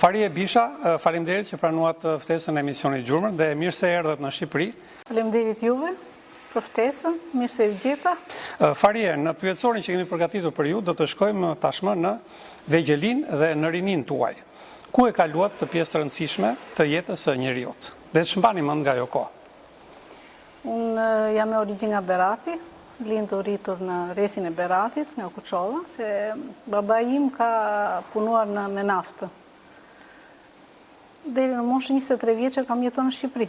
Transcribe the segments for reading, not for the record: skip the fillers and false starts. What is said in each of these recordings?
Farie Bisha, faleminderit që pranuat ftesën e emisionit Gjurmër dhe mirë se erdhët në Shqipëri. Faleminderit juve për ftesën, mirë se vgjeta. Farie, në pyetësorin që kemi përgatitur për ju, do të shkojmë tashmë në Vegjelin dhe në rinin tuaj. Ku e kaluat të pjesë të rëndësishme të jetës së njeriut? Dhe të shmbani mend nga ajo kohë. Unë jam me origjinë nga Berati, lindur rritur në rrethin e Beratit, nga Kuçova, se baba im ka punuar me naftë. Deri në moshën 23 vjeçë kam jetuar në Shqipëri.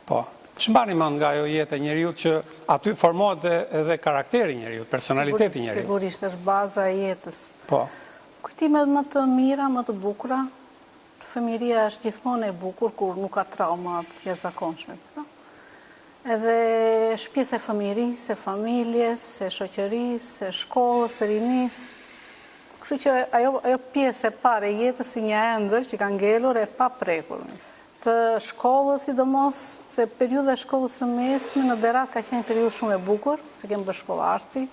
Po. Ç'mbani mend nga ajo jetë e njeriut që aty formohet edhe karakteri i njeriut, personaliteti i njeriut? Sigurisht është baza e jetës. Po. Kujtimet më të mira, më të bukura. Fëmijëria është gjithmonë e bukur kur nuk ka trauma të jashtëzakonshme. Edhe është pjesë e fëmijërisë, e familjes, e shoqërisë, e shkollës, së rinisë. Kështu që ajo pjesë e parë e jetës si një ëndër që ka ngelur e paprekur. Të shkollës sidomos, se periudha e shkollës së mesme në Berat ka qenë periudhë shumë e bukur, se kemi bërë shkollë arti.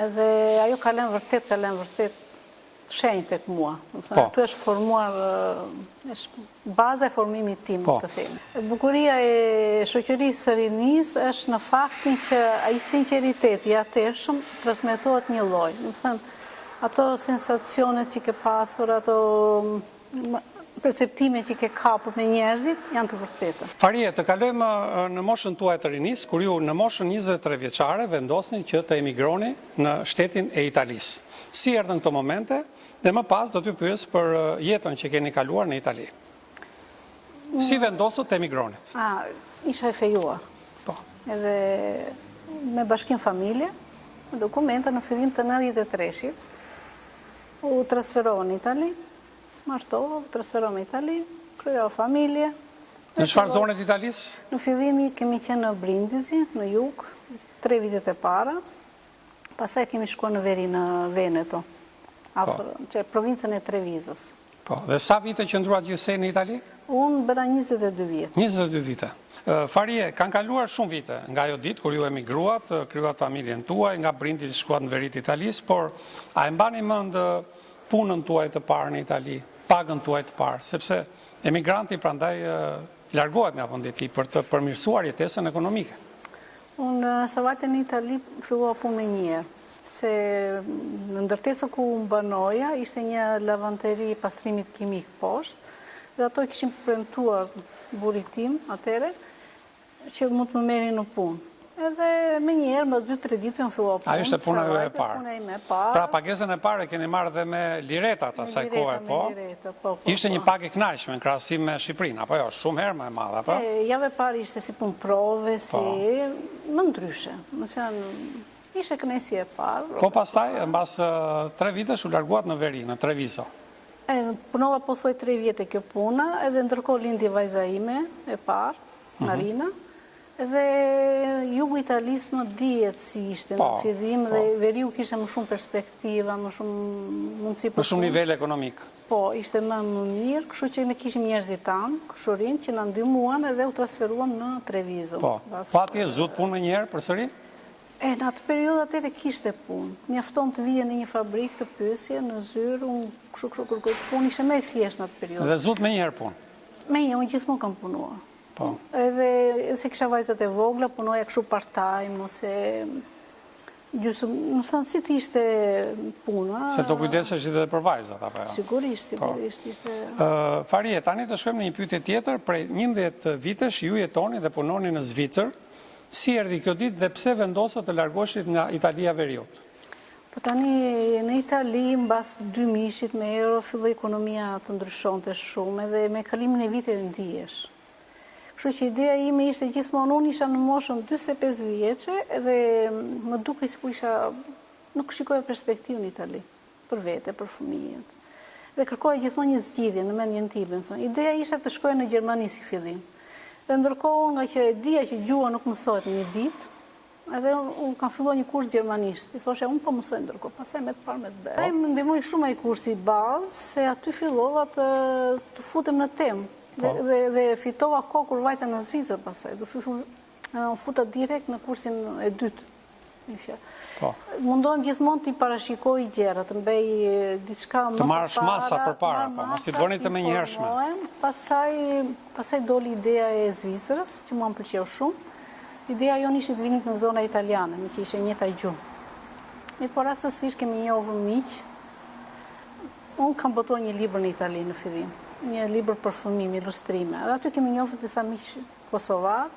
Edhe ajo ka lënë vërtet shenjë tek mua. Aty është formuar, është baza e formimit tim, të themi. Bukuria e shoqërisë së rinisë është në faktin që ai sinqeriteti i atërshëm transmetohet një lloj. Do të thënë, ato sensacionet që ke pasur, ato perceptime që ke kapur me njerëzit janë të vërteta. Farie, të kalojmë në moshën tuaj të rinisë, kur ju në moshën 23 vjeçare vendosni që të emigroni në shtetin e Italisë. Si erdhën këto momente dhe më pas do t'ju pyes për jetën që keni kaluar në Itali. Si vendosët të emigronit? Isha e fejuar. Po. Edhe me bashkim familje, me dokumenta në fillim të 93-shit, u transferova në Itali, martova, transferova në Itali, kryova familje. Në çfarë zone të Italisë? Në fillim kemi qenë në Brindisi, në jug, 3 vitet e para, pastaj kemi shkuar në veri në Veneto, që provincën e Trevizos. Po, dhe sa vite qëndruat gjithsej në Itali? Unë bëra 22 vjet. 22 vite. Farie, kanë kaluar shumë vite nga ajo ditë kur ju emigruat, krijuat familjen tuaj, nga Brindisi shkuat në veri të Italisë, por a e mbani mend punën tuaj të parë në Itali, pagën tuaj të parë, sepse emigranti prandaj largohet nga vendi i tij për të përmirësuar jetesën ekonomike. Unë sa vajte në Itali fillova punë me njerë, se në ndërtesën ku unë banoja ishte një lavanteri pastrimit kimik poshtë, dhe ato kishim premtuar burrit tim atëre që mund të më merrin në punë. Edhe me njerë, më 2-3 ditë më fillova punë. A ishte puna e parë? Pra pagesën e parë e keni marrë dhe me liretat asaj kohe, po? Ishte një pagë e kënaqshme në krahasim me Shqipërinë, apo jo, shumë herë më e madhe, apo? Javë e parë ishte si punë prove, si më ndryshe. Më thënë, ishte kënaqësi e parë. Po pastaj, mbas 3 vitesh u larguat në veri, në Treviso. Punova pothuaj 3 vjet kjo puna, edhe ndërkohë lindi vajza ime e parë, Marina. Edhe jugu Italisë më dihet si ishte në fillim dhe veriu kishte më shumë perspektiva, më shumë mundësi për shumë nivel ekonomik. Po, ishte më mirë, kështu që ne kishim njerëzit tanë, kushurinë që na ndihmuan edhe u transferuam në Treviso. Po, atje zut punë më njëherë përsëri? Në atë periudhë atëre kishte punë. Mjafton të vije në një fabrikë të pyesje në zyrë, unë kështu kërkoj punë, ishte më e thjeshtë në atë periudhë. Dhe zut më njëherë punë? Me një, unë gjithmonë kam punuar. Edhe se kisha vajzat e vogla, punoja kështu part-time, ose gjysmë, më thënë, si të ishte puna. Se të kujdesesh edhe për vajzat, apo jo? Sigurisht ishte. Farie, tani të shkojmë në një pyetje tjetër, prej 11 vitesh ju jetoni dhe punoni në Zvicër, si erdhi kjo ditë dhe pse vendosët të largoheshit nga Italia veriut? Po tani në Itali, mbas 2000-shit me euro, filloi ekonomia të ndryshonte shumë, edhe me kalimin e viteve ndihesh. Kështu që ideja ime ishte gjithmonë, unë isha në moshën 45 vjeçe edhe më duke sikur nuk shikoja perspektivën në Itali, për vete, për fëmijët. Dhe kërkoja gjithmonë një zgjidhje në mendjen time, ideja ishte të shkoja në Gjermani si fillim. Dhe ndërkohë nga që e dija që gjua nuk mësohet në një ditë, edhe unë kam filluar një kurs gjermanisht. I thoshe, unë po mësoj ndërkohë, pastaj me të parë me të bërë. Më ndihmoi shumë ai kursi bazë, se aty fillova të futem në temë. Dhe fitova kohë kur vajta në Zvicër pasaj. Futa direkt në kursin e dytë. Mundohem gjithmonë t'i parashikoj gjëra, të mbej diçka më të marrësh masa përpara, mos i bëni të menjëhershme. Pastaj doli ideja e Zvicrës, që mua më pëlqeu shumë. Ideja jonë ishte të vinit në zona italiane, me që ishte njëjta gjuhë. Por rastësisht kemi njohur miq. Unë kam botuar një libër në Itali në fillim, një libër për fëmijë, ilustrime. Dhe aty kemi njohur disa miq kosovar,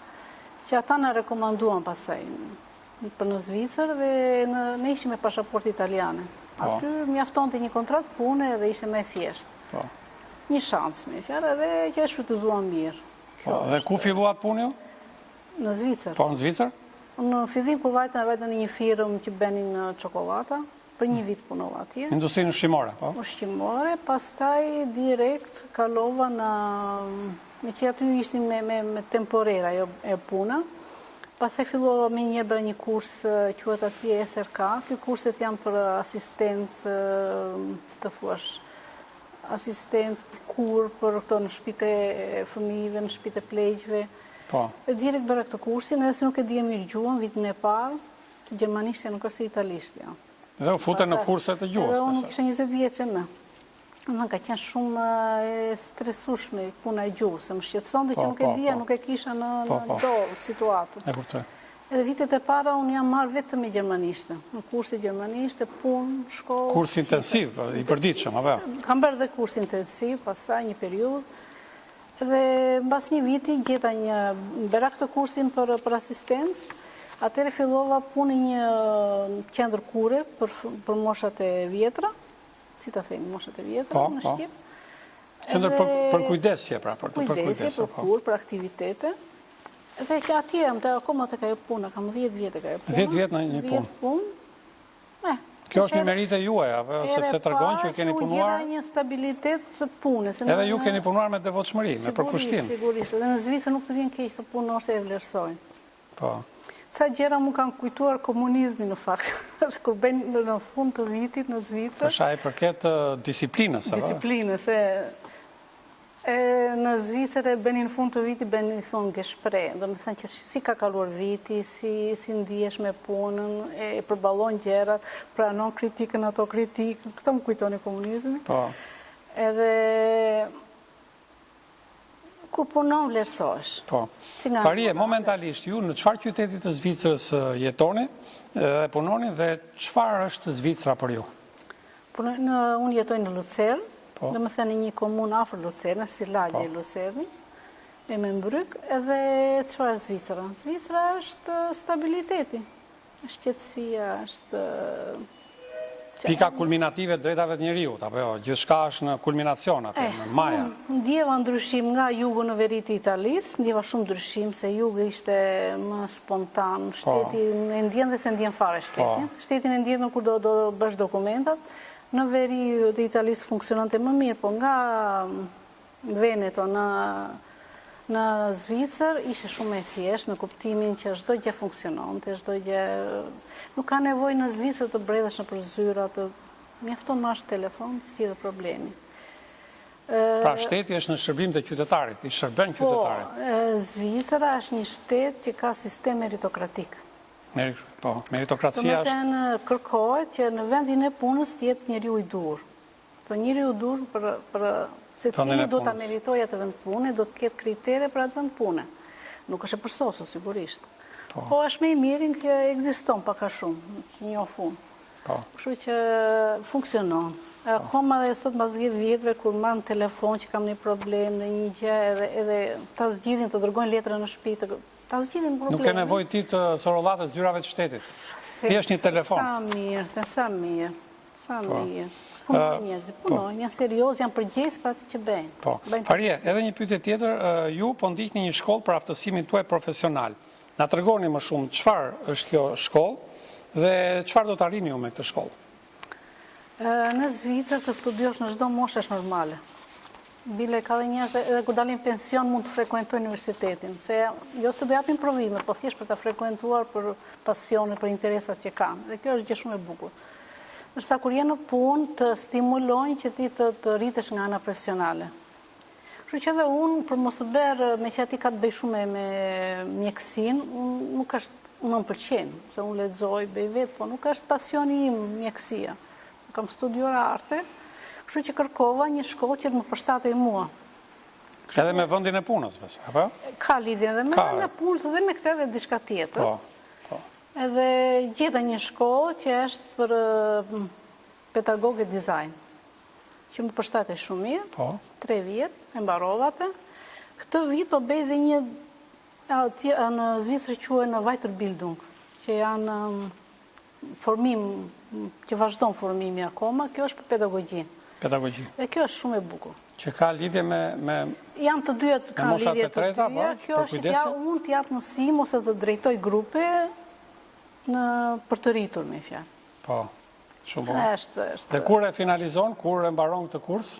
që ata na rekomanduan pastaj për në Zvicër dhe ne ishim me pasaportë italiane. Aty mjaftonte një kontratë pune dhe ishte më e thjeshtë. Një shans me fjalë dhe që e shfrytëzuam mirë. Dhe ku filluat punë ju? Në Zvicër. Po, në Zvicër? Në fillim kur vajtën në një firmë që bënin çokolata, për një vit punova atje. Industrinë ushqimore, po? Ushqimore, pastaj direkt kalova në... Me që aty ishtin me temporera e puna. Pastaj fillova me një kurs quhet atje SRK. Ky kurset janë për asistent, si të thuash, asistent për kur, për këto në shtëpitë e fëmijëve, në shtëpitë e pleqjve. Po. E direkt bëra këtë kursin, edhe se nuk e dija mirë gjuhën, vitin e parë, të gjermanishtja nuk është se italishtja. Dhe u fute në kurset e gjuhës. Unë nuk isha 20 vjeçe më. Në ka qenë shumë stresueshme puna e gjuhës, se më shqetësonte që nuk e dija, nuk e kisha në dorë situatën. E kuptoj. Edhe vitet e para unë jam marrë vetëm me gjermanishte, në kurse gjermanishte, punë, shkollë. Kurs intensiv, i përditshëm, apo? Kam bërë dhe kurs intensiv, pastaj një periudhë. Dhe mbas një viti gjeta bëra këtë kursin për asistencë. Atëherë fillova punë një qendër kure për moshat e vjetra. Si ta themi, moshat e vjetra në Shqip. Qendër për kujdesje, pra, për kujdesje, për kur, për aktivitete. Dhe që atje jam akoma tek ajo puna, kam 10 vjet tek ajo puna. 10 vjet në një punë. Kjo është një meritë juaj, apo sepse tregon që keni punuar. Gjera një stabilitet të punës. Edhe ju keni punuar me devotshmëri, me përkushtim. Sigurisht, edhe në Zvicër nuk të vjen keq të punosh e vlerësojnë. Po. Ca gjëra mu kanë kujtuar komunizmi në fakt. Kur bëjnë në fund të vitit në Zvicër. Përsa i përket disiplinës. Disiplinës, në Zvicër e bëni në fund të vitit, bëni thonë geshpre. Do me thënë që si ka kaluar viti, si ndihesh me punën, e përballon gjëra, pranon kritikën, autokritikën. Këto më kujtoni komunizmi. Po. Edhe kur punon vlerësohesh. Po. Farie, momentalisht, ju në çfarë qyteti të Zvicrës jetoni dhe punoni dhe çfarë është Zvicra për ju? Unë jetoj në Lucern, dhe më thënë një komunë afër Lucernës, si lagje e Lucerni, e me mbryk, edhe çfarë është Zvicra? Zvicra është stabiliteti, është qetësia, është... Pika kulminative drejtave të njeriut, apo jo, gjithçka është në kulminacion atë, në maja. Ndjeva ndryshim nga jugu në veri të Italisë, ndjeva shumë ndryshim, se jugu ishte më spontan, shteti e ndjen dhe se ndjen fare shtetin. Shtetin e ndjen kur do bësh dokumentat, në veri të Italisë funksionante më mirë, po nga Veneto në Zvicër ishte shumë e thjeshtë në kuptimin që çdo gjë funksiononte, çdo gjë nuk ka nevojë në Zvicër të bredhesh nëpër zyra, mjafton marrësh telefon, të zgjidhet problemi. Pra shteti është në shërbim të qytetarit, i shërben qytetarit. Po, Zvicra është një shtet që ka sistem meritokratik. Po, meritokracia është... Do me thënë kërkohet që në vendin e punës të jetë njeriu i dur. Të njeriu i dur për se cili do të meritoj atë vend pune, do të ketë kritere për atë vend pune. Nuk është e përsosur, sigurisht. Po është me i mirin që ekziston paka shumë, që një ofun. Kështu që funksionon. Akoma dhe sot mbas 10 vjetëve, kur marrë në telefon që kam një problem në një gjë, edhe ta zgjidhin të dërgojnë letra në shtëpi, ta zgjidhin problemin. Nuk e nevojë ti të sorollatës zyrave të shtetit. Thjesht një telefon. Sa mirë. Punojnë njerëzit, punojnë, janë serios, janë përgjegjës për atë që bëjnë. Po. Farie, edhe një pyetje tjetër, ju po ndiqni një shkollë për aftësimin tuaj profesional. Na tregoni më shumë çfarë është kjo shkollë dhe çfarë do të arrini ju me këtë shkollë? Në Zvicër të studiosh në çdo moshë është normale. Bile ka dhe njerëz edhe kur dalin pension mund të frekuentojnë universitetin, se jo se do japin provime, po thjesht për ta frekuentuar për pasionet, për interesat që kanë. Dhe kjo është gjë shumë e bukur. Nërsa kur je në punë të stimulojnë që ti të rritesh nga ana profesionale. Kështu që edhe unë, për mos të berë, me që ati ka të bëj shumë me mjekësin, nuk është, unë më pëlqenë, se unë lexoj, bëj vetë, po nuk është pasioni im mjekësia. Kam studiuar arte, kështu që kërkova një shkollë që të më përshtatej mua. Edhe me vendin e punës, apo? Ka lidhje edhe me vendin e punës dhe me këtë edhe diçka tjetër. Po. Edhe gjeta një shkollë që është për pedagogë dizajn, që më përshtatej shumë mirë, 3 vjet, e mbarova atë. Këtë vit po bëj dhe një, në Zvicër quhen në Weiterbildung, që janë formim, që vazhdon formimi akoma, kjo është për pedagogji. Dhe kjo është shumë e bukur. Që ka lidhje me... Janë të dyja të kanë lidhje të dyja, kjo është unë të japë mësim ose të drejtoj grupe për të rritur, me fjalë. Po, shumë bon. Dhe kur e finalizon, kur e mbaron këtë kurs?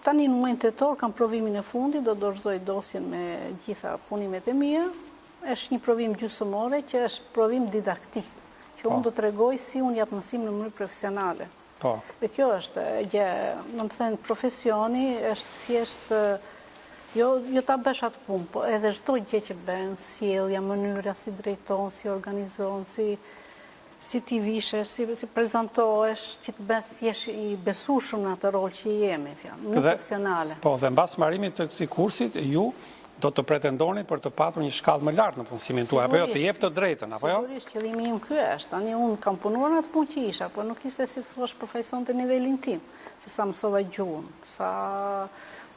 Tani në muajin tetor kam provimin e fundit, do dorëzoj dosjen me gjitha punimet e mia. Është një provim gjysmore që është provim didaktik, që unë do të tregoj si unë jap mësim në mënyrë profesionale. Dhe kjo është gjë, në më thënë, profesioni është thjesht, jo ta bësh atë punë, po edhe çdo gjë që bën, sjellja, mënyra si drejton, si organizon, si ti vishesh, si prezantohesh, që të bëhet thjesht i besueshëm në atë rol që jemi, në profesionale. Po, dhe mbas mbarimit të këtij kursit, ju do të pretendoni për të patur një shkallë më lartë në punësimin tuaj, apo jo, të jep të drejtën, apo jo? Sigurisht, qëllimi im ky është. Tani unë kam punuar në atë punë që isha, por nuk ishte si thosh përfaqëson të nivelin tim, se sa mësova gjuhën, sa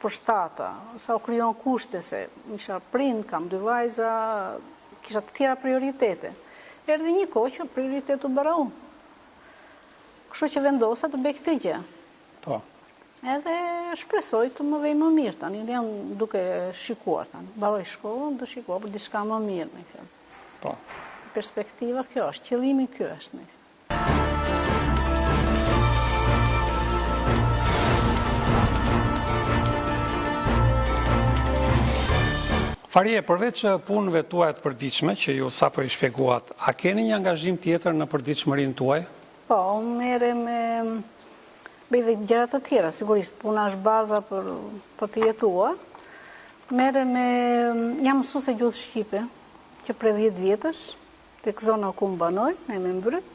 përshtata, sa u krijon kushte, se isha prind, kam 2 vajza, kisha të tjera prioritete. Erdhi një kohë që prioritet u bëra unë. Kështu që vendosa të bëj këtë gjë. Po. Edhe shpresoj të më vej më mirë tani, jam duke shikuar tani. Mbaroj shkollën, do shikuar për diçka më mirë, me fjalë. Po. Perspektiva kjo është, qëllimi ky është. Farie, përveç punëve tuaja të përditshme, që ju sapo i shpjeguat, a keni një angazhim tjetër në përditshmërinë tuaj? Po, unë merrem me bëj dhe gjëra të tjera, sigurisht, puna është baza për të jetuar. Jam mësuese gjuhës shqipe, që prej 10 vjetësh, tek zona ku më banoj, në Emembryt.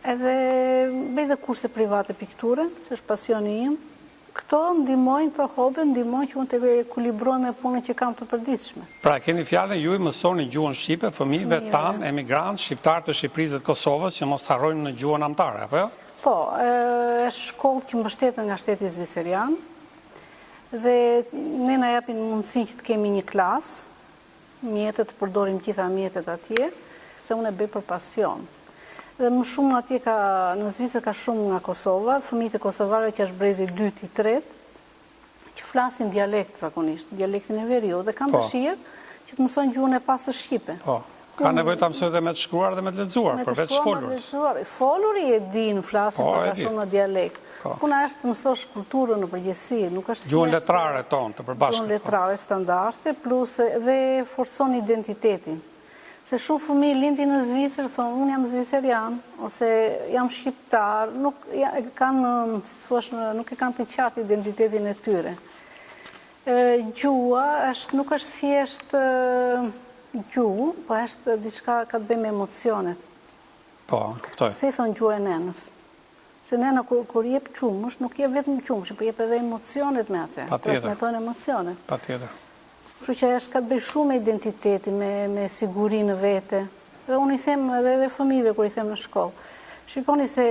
Edhe bëj dhe kurse private pikture, që është pasioni im. Këto ndihmojnë, këto hobe ndihmojnë që unë të ekuilibroj me punën që kam të përditshme. Pra, keni fjalën, ju i mësoni gjuhën shqipe fëmijëve tanë, emigrantë, shqiptarë të Shqipërisë dhe të Kosovës, që mos të harrojnë në gjuhën amtare, apo jo? Po, është shkollë që mbështetet nga shteti zvicerian dhe ne na japin mundësinë që të kemi një klasë, mjetet të përdorim gjitha mjetet atje, se unë e bëj për pasion. Dhe më shumë atje në Zvicër ka shumë nga Kosova, fëmijët e kosovarëve që është brezi 2 i 3, që flasin dialekt zakonisht, dialektin e veriut dhe kanë dëshirë që të mësojnë gjuhën e pastë shqipe. Po. Ka nevojë ta mësoj dhe me të shkruar dhe me të lexuar, përveç folurës. Foluri e din, flasin për shumë në dialekt. Puna është të mësosh kulturën në përgjithësi, nuk është gjuhën letrare tonë të përbashkët. Gjuhën letrare standarde, plus dhe forcon identitetin. Se shumë fëmijë lindin në Zvicër, thonë, unë jam zvicerian, ose jam shqiptar, nuk e kanë të qartë identitetin e tyre. Gjuha nuk është thjesht gjuhë, po është diçka ka të bëjë me emocionet. Po, kuptoj. Se i thonë gjuhë e nenës. Se nena kur jep qumësh, nuk jep vetëm qumësh, po jep edhe emocionet me atë. Transmetojnë emocionet. Patjetër. Kështu që është ka të bëjë shumë me identiteti, me sigurinë vete. Dhe unë i them edhe fëmijëve kur i them në shkollë. Shikoni se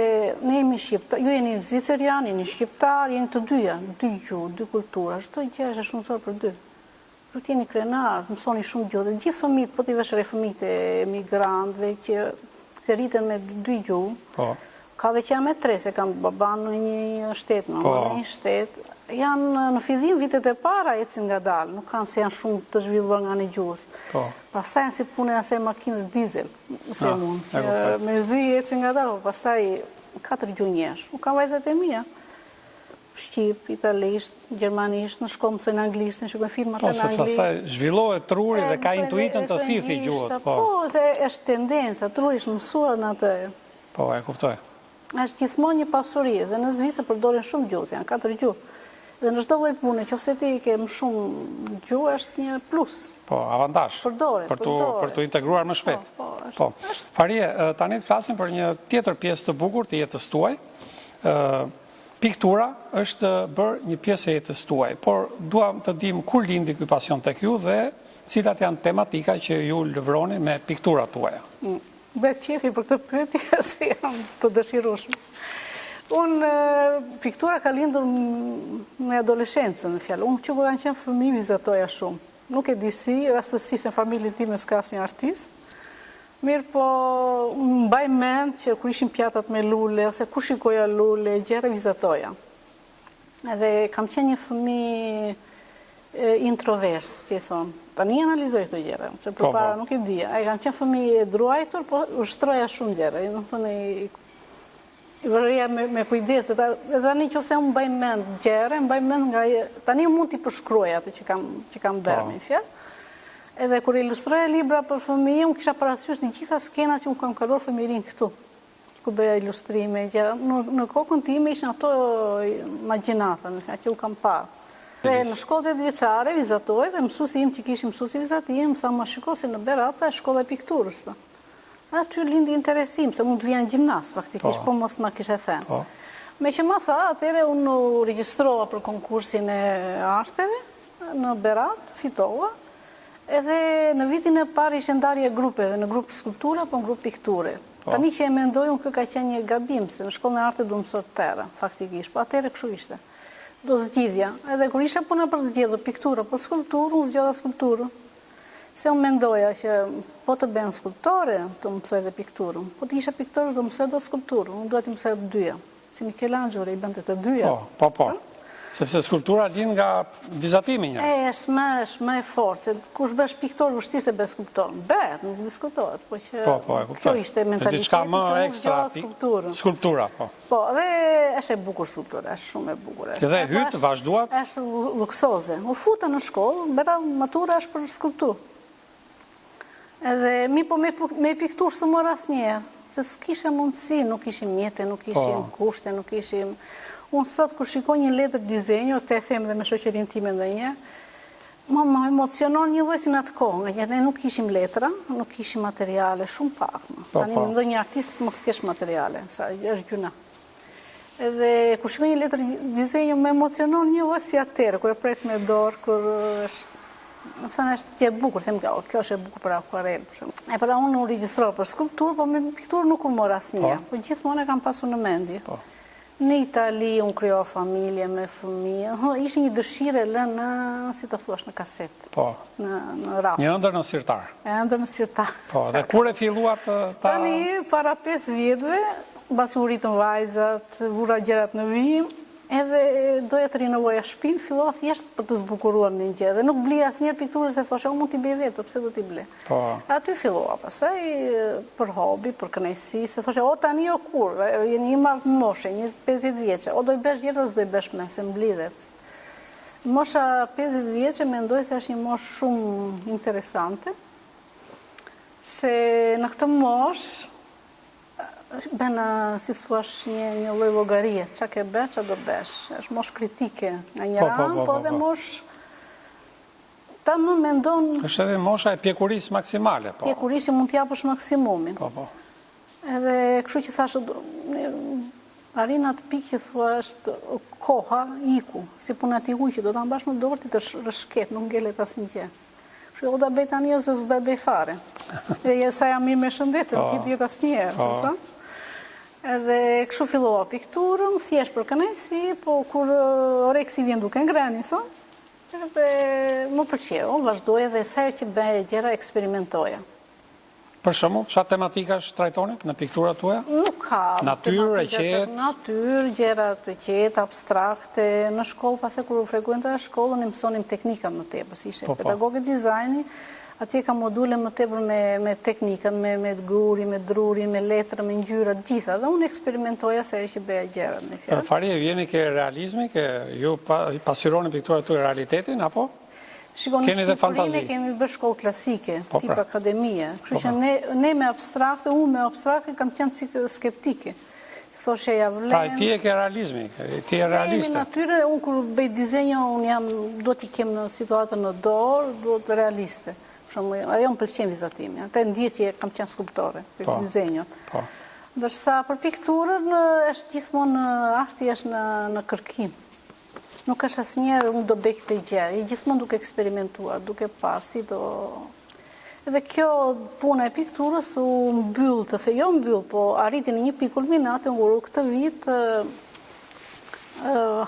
ne jemi shqiptar, ju jeni zvicerian, jeni shqiptar, jeni të dyja, 2 gjuhë, 2 kultura. Çdo gjë është shumë sot për 2. Ju jeni krenar, mësoni shumë gjuhë. Dhe gjithë fëmijët, po ti vesh fëmijët e emigrantëve që rriten me 2 gjuhë. Po. Ka dhe që janë me 3, se kam baban në një shtet, në një shtet. Janë në fillim vitet e para ecin nga dalë, nuk kanë se janë shumë të zhvilluar nga një gjuhës. Pastaj janë si punë e asaj makinës dizel, me zi ecin nga dalë, pastaj 4 gjuhë njesh. Nuk kanë vajzat e mia. Shqip, italisht, gjermanisht, në shkollë mësojnë anglisht, në shkojnë filmat e në anglisht. Po, sepse asaj zhvillohet truri dhe ka intuitën të thithi gjuhët. Po, se është tendenca, truri është mësuar në atë. Po, e kuptoj. Është gjithmonë një pasuri, dhe në Zvicër përdorin shumë gjuhë, janë 4 gjuhë. Dhe në çdo lloj pune, qofse ti ke më shumë gjuhë, është një plus. Po, avantazh. Për të integruar më shpejt. Po. Farie, tani të flasim për një tjetër pjesë të bukur të jetës tuaj. Piktura është bërë një pjesë e jetës tuaj, por duam të dim kur lindi ky pasion tek ju dhe cilat janë tematika që ju lëvroni me pikturat tuaja. Bëhet qefi për këtë pyetje, se jam të dëshirueshme. Unë, piktura ka lindur në adoleshencën, në fjallë. Unë që kur kanë qenë fëmijë vizatoja shumë. Nuk e di si, rastësisht në familjen time s'ka asnjë artist. Mirë po, unë mbaj mend që kur ishin pjatat me lule, ose kur shikoja lule, gjëra vizatoja. Edhe kam qenë një fëmijë introvers, që i thonë. Tani analizoj këto gjëra, që përpara nuk e dija. Kam qenë fëmijë druajtur, po ushtroja shumë gjëra. Do të thonë i vërreja me kujdes, dhe tani që ose unë mbaj mend gjëre, mbaj mend nga... Tani mund t'i përshkruaj atë që kam bërë me fjallë. Edhe kur ilustroja libra për fëmijë, unë kisha parasysh në gjitha skenat që unë kam kaluar fëmirin këtu, ku bëja ilustrime. Në kokën time ishin ato imagjinata, që u kam parë. Dhe në shkollet vjeçare vizatoj, dhe mësuesi im që kishim mësuesi vizatim, më tha ma shiko se në Berata e shkolla e pikturës. Aty lindi interesim, se mund të vjen gjimnas, faktikisht, po mos ma kishe thënë. Me që ma tha, atëre unë u regjistrova për konkursin e arteve në Berat, fitova, edhe në vitin e parë ishte ndarje grupeve, në grup skulptura, po në grup pikture. Tani që e mendoj, unë kë ka qenë një gabim, se në shkollën e arte du mësot tëra, faktikisht, po atëre kështu ishte. Do zgjidhja, edhe kur isha puna për zgjidhur piktura, po skulpturë, unë zgjodha skulpturën. Se unë mendoja që po të bëjmë skulptore, të mësoj dhe pikturën, po të isha piktorës do mësoj do skulpturën, unë duhet të mësoj të dyja. Si Michelangelo i bënte të dyja. Po. Sepse skulptura lind nga vizatimi një. Është më e fortë, se kush bësh piktor, vështirë se bësh skulptor. Bëhet, nuk diskutohet, po që kjo ishte mentaliteti që unë zgjodha skulpturën. Skulptura, po. Po, dhe është e bukur skulptura, është shumë e bukur. Dhe hytë, vazhduat? Është luksoze. U futa në shkollë, bëra matura është për skulpturë. Edhe mi po me pikturë së mora asnjëherë, se s'kishe mundësi, nuk ishim mjete, nuk ishim kushte, nuk ishim... Unë sot kur shikoj një letër dizenjo, të e them dhe me shoqërinë time ndonjëherë, më emocionon një lloj si në atë kohë, nga ne nuk ishim letra, nuk ishim materiale, shumë pak. Tani ndonjë artist mos kesh materiale, sa është gjuna. Edhe kur shikoj një letër dizenjo, më emocionon një lloj si atëherë, kur e pret me dorë, kur është më thënë është që e bukur, them kjo është e bukur për akvarel. Pra unë u regjistrova për skulpturë, po me pikturë nuk u mora asnjë. Po gjithmonë e kam pasur në mendje. Në Itali unë krijova familje me fëmijë. Ishte një dëshirë lënë, si të thuash, në kaset. Po. Në raf. Një ëndër në sirtar. Ëndër në sirtar. Po, dhe kur e filluat ta... Tani, para 5 vjetëve, mbasi u ritën vajzat, vura gjërat në vijim, edhe doja të rinovoja shtëpinë, fillova thjesht për të zbukuruar një gjë. Dhe nuk blija asnjëherë pikturë, se thoshe, mund t'i bëj vetë, pse do t'i ble. Aty fillova, pastaj për hobi, për kënaqësi, se thoshe, o tani o kur, jeni një moshe, 50 vjeçe, o do i bësh gjëra, ose do i bësh me, se mblidhet. Mosha 50 vjeçe mendoj se është një moshë shumë interesante, se në këtë moshë bëna, si thuash, një lloj llogarie, çka ke bësh, çka do bësh. Është mosh kritike nga një anë, po dhe mosh ta më mendon... Është edhe mosha e pjekurisë maksimale, po. Pjekurisë mund t'japësh maksimumin. Po. Edhe kështu që thashë, arrin atë pikë që thua është koha iku, si puna ti ujë që do ta mbash në dorë ti të rëshket, nuk ngelet asnjë gjë. Kështu o da bëj tani ose s'do bëj fare. Dhe sa jam mirë me shëndet, se nuk i diet asnjëherë. Edhe kështu fillova pikturën, thjesht për kënaqësi, po kur oreksi vjen duke ngrënë, thonë, edhe më pëlqeu, vazhdoja dhe sa herë që bëj gjëra eksperimentoja. Për shembull, çfarë tematikash trajtonit në pikturat tuaja? Nuk ka. Natyrë, e qetë? Natyrë, gjëra të qetë, abstrakte. Në shkollë, pasi kur frekuentoja shkollën, ne mësonim teknika më tepër, si ishte pedagoge dizajni. Atje ka module më tepër me teknikën, me guri, me druri, me letra, me ngjyra, gjitha. Dhe unë eksperimentoja se që bëja gjëra. Farie, jeni ke realizmi, ju pasironi pikturat tuaja realitetin, apo? Shikoni, në Shqipërinë kemi bërë shkollë klasike, tip akademie. Kështu që ne me abstrakte, unë me abstrakte kam qenë skeptike. thoshe ja vlen. Pra, ti e ke realizmi, ti e realiste. Jemi natyre, unë kur bëj dizenjo, unë jam, do t'i kem në situatën në dorë, do të realiste. Ajo më pëlqen vizatimi, atë ndjet që kam qenë skulptore, për dizenjot. Ndërsa për pikturën është gjithmonë arti është në kërkim. Nuk është asnjëherë unë do bëj këtë gjë, i gjithmonë duke eksperimentuar, duke parë si do. Edhe kjo puna e pikturës u mbyll, jo mbyll, po arriti në një pikë kulminate, kur këtë vit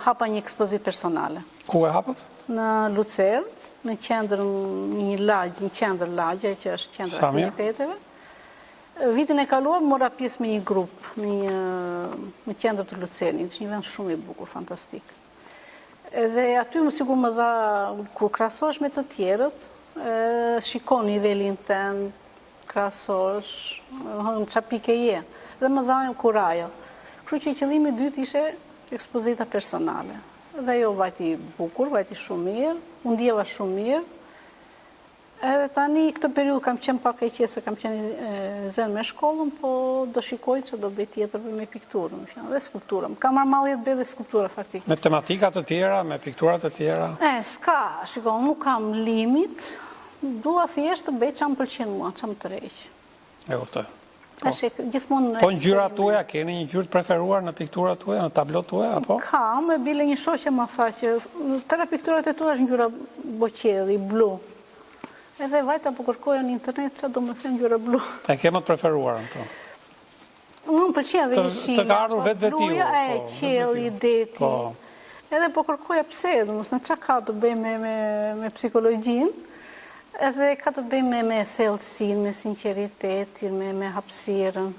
hapa një ekspozit personale. Ku e hapët? Në Lucern, në qendër një lagj, një qendër lagje që është qendër aktiviteteve. Vitin e kaluar mora pjesë me një grup në qendër të Lucernit, është një vend shumë i bukur, fantastik. Edhe aty sikur më dha, kur krahasohesh me të tjerët, shikon nivelin tënd, krahasohesh, në çfarë pike je, dhe më dha kurajo. Kështu që qëllimi i dytë ishte ekspozita personale. Dhe jo vajti bukur, vajti shumë mirë, unë ndjeva shumë mirë. Edhe tani këtë periudhë kam qenë pak e qese, kam qenë zënë me shkollën, po do shikoj që do bëj tjetër me pikturën, dhe skulpturën. Kam marrë malli të bëj dhe skulptura faktikisht. Me tematikat të tjera, me pikturat të tjera? S'ka, shikoj, nuk kam limit, dua thjesht të bëj që më pëlqen mua, që më tërheq. E kuptoj. Po ngjyrat tuaja, keni një ngjyrë të preferuar në pikturat tuaja, në tablot tuaja, apo? Kam, e bile një shoqe më tha që tëra pikturat e tua është ngjyra boqelli, blu. Edhe vajta po kërkoja në internet që do më thënë ngjyra blu. E ke më të preferuar në to? Më pëlqen dhe jeshile. Të ka ardhur vetë Bluja e qielli, deti. Edhe po kërkoja pse, domethënë çka ka të bëjë me psikologjinë. Edhe ka të bëjë me thellësinë, me sinqeritetin, me hapësirën.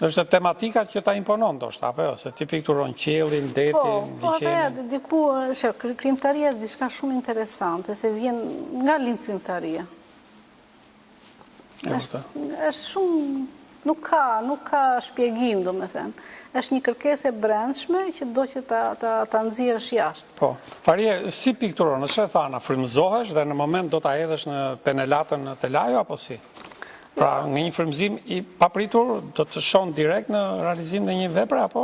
Është tematikat që ta imponon ndoshta, apo jo, se ti pikturon qiellin, detin, liçenin. Po, diku, krijimtaria është diçka shumë interesante, se vjen nga lind krijimtaria. Është shumë, nuk ka shpjegim, domethënë. Është një kërkesë e brendshme që do që ta nxjerrësh jashtë. Po. Farie, si pikturon, nëse thana, frymëzohesh dhe në moment do ta hedhësh në penelatën në telajo apo si? Pra, nga një frymëzim i papritur, do të shon direkt në realizim në një vepre apo?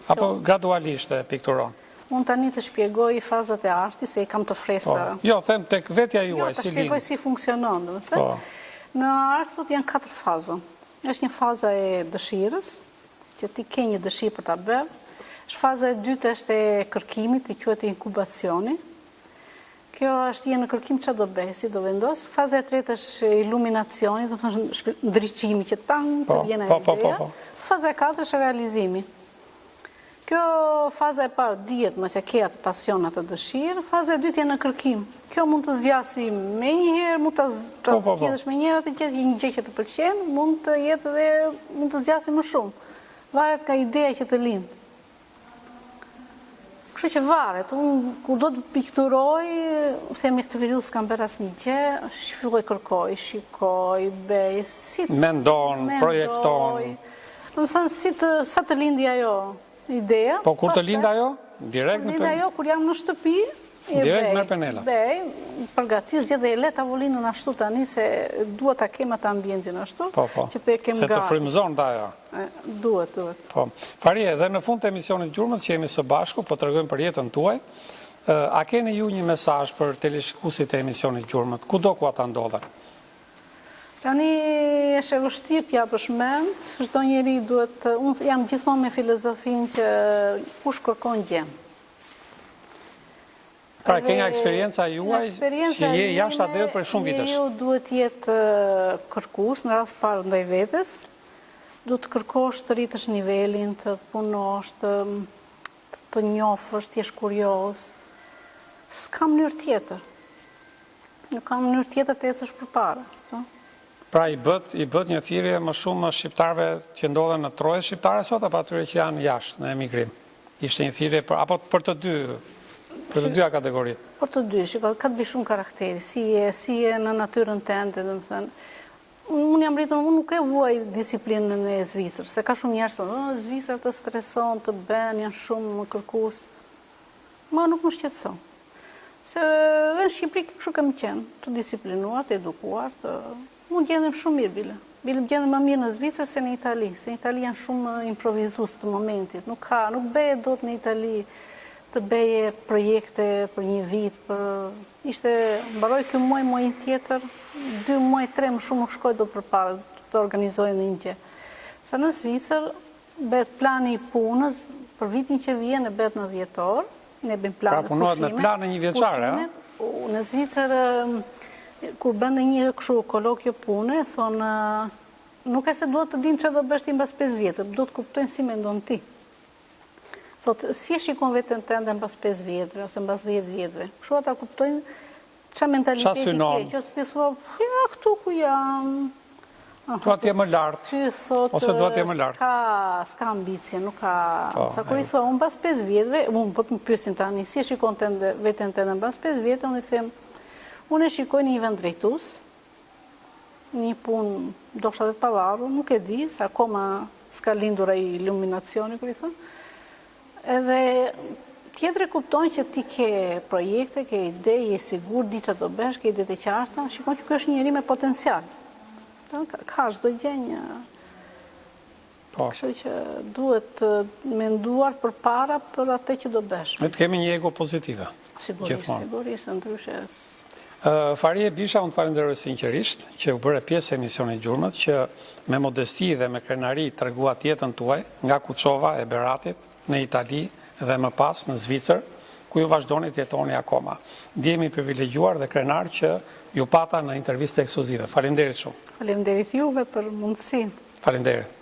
Apo gradualisht e pikturon? Unë tani të shpjegoj fazat e artit, se i kam të freskëta. Jo, them tek vetja juaj, si lind. Jo, të shpjegoj si funksionon, domethënë. Në art janë 4 faza. Është një faza e dëshirës, që ti ke një dëshirë për ta bërë. Faza e dytë është e kërkimit, i quhet inkubacioni. Kjo është je në kërkim që do bëj, si do vendos. Faza e tretë është iluminacioni, do të thonë ndriçimi që të vjen ajo ideja. Faza e katërt është realizimi. Kjo faza e parë dihet më se ke atë pasion, atë dëshirë. Faza e dytë je në kërkim. Kjo mund të zgjasë më një herë, mund ta zgjidhësh më një herë, atë që një gjë që të pëlqen, mund të jetë dhe mund të zgjasë më shumë. Varet nga ideja që të lind. Kështu që varet, unë kur do të pikturoj, themi këtë periudhë s'kam bërë asnjë gjë, filloj kërkoj, shikoj, bëj, mendon, projekton. Domethënë sa të lindi ajo ideja. Po kur të lind ajo? Direkt në lind ajo kur jam në shtëpi. Direkt merr penelat. Bëj, përgatis gjithë dhe e le tavolinën ashtu tani se duhet ta kem atë ambientin ashtu. Që të kem gati. Se të frymëzon ajo. Duhet. Po. Farie, dhe në fund të emisionit Gjurmët që jemi së bashku, po tregojmë për jetën tuaj, a keni ju një mesazh për teleshikuesit e emisionit Gjurmët, kudo ku ata ndodhen? Tani është e vështirë t'ja përshmend, çdo njeri duhet, unë jam gjithmonë me filozofinë që kush kërkon gjen. Pra, ke nga eksperienca juaj, që je jashtë atë për shumë vitesh. Ju duhet jetë kërkues në radhë parë ndaj vetes, duhet të kërkosh të rritësh nivelin, të punosh, të njofësh, të jesh kurioz. S'ka mënyrë tjetër. Nuk ka mënyrë tjetër të ecësh përpara. Pra, i bët një thirrje më shumë shqiptarëve që ndodhen në troje shqiptare sot, apo atyre që janë jashtë në emigrim? Ishte një thirrje apo për të dy? Për të dyja kategoritë? Për të dy, shikoj, ka të bëjë shumë karakteri, si je në natyrën tënde, domethënë. Unë jam rritur, unë nuk e vuaj disiplinën e Zvicrës, se ka shumë njerëz thonë, Zvicra të streson, të bën, janë shumë kërkues. Ma nuk më shqetëson. Se edhe në Shqipëri kështu kam qenë, të disiplinuar, të edukuar, mund gjendem shumë mirë bile. Gjenë më mirë në Zvicër se në Itali, se në Itali janë shumë improvizues të momentit. Nuk beje dot në Itali të beje projekte për një vit, mbaroj ky muaj tjetër, 2 muaj, 3 më shumë nuk shkoj dot përpara të organizojë një gjë. Sa në Zvicër bëhet plani i punës për vitin që vjen, e bëhet në dhjetor, ne bëjmë plane pushime. Pra punohet me plane një vjeçare, a? Në Zvicër kur bënë një kështu kolokjo pune, thonë, nuk e se duhet të dinë që do bësh ti mbas 5 vjetër, do të kuptojnë si mendon ti. Thotë, si e shikon vetën tënde mbas 5 vjetëve, ose mbas 10 vjetëve. Kështu ata kuptojnë çfarë mentaliteti ke, ose ti thua, ja, këtu ku jam. Duat je më lartë, ose duat je më lartë. S'ka ambicje, nuk ka... Sa kur i thua, unë mbas 5 vjetëve, unë po të më pyesin tani, si e shikon vetën tënde mbas 5 vjetëve, unë i them, unë e shikoj një vend drejtues, një punë do shta dhe të pavarur, nuk e di, se akoma s'ka lindur ai iluminacioni, kër i thënë. Edhe tjetër e kuptojnë që ti ke projekte, ke ide, je sigur, di që do bësh, ke ide të qarta, shikon që kjo është njëri me potencial. Ka çdo gjë një... Kështu që duhet menduar përpara për atë që do bësh. Ne të kemi një ego pozitive. Sigurisht, ndryshe. Farie Bisha, unë të falenderoj sinqerisht që u bëre pjesë e emisionit Gjurmët, që me modesti dhe me krenari të reguat jetën tuaj nga Kuçova e Beratit në Itali dhe më pas në Zvicër, ku ju vazhdoni të jetoni akoma. Ndjemi privilegjuar dhe krenar që ju pata në interviste ekskluzive. Faleminderit shumë. Faleminderit juve për mundësinë. Faleminderit.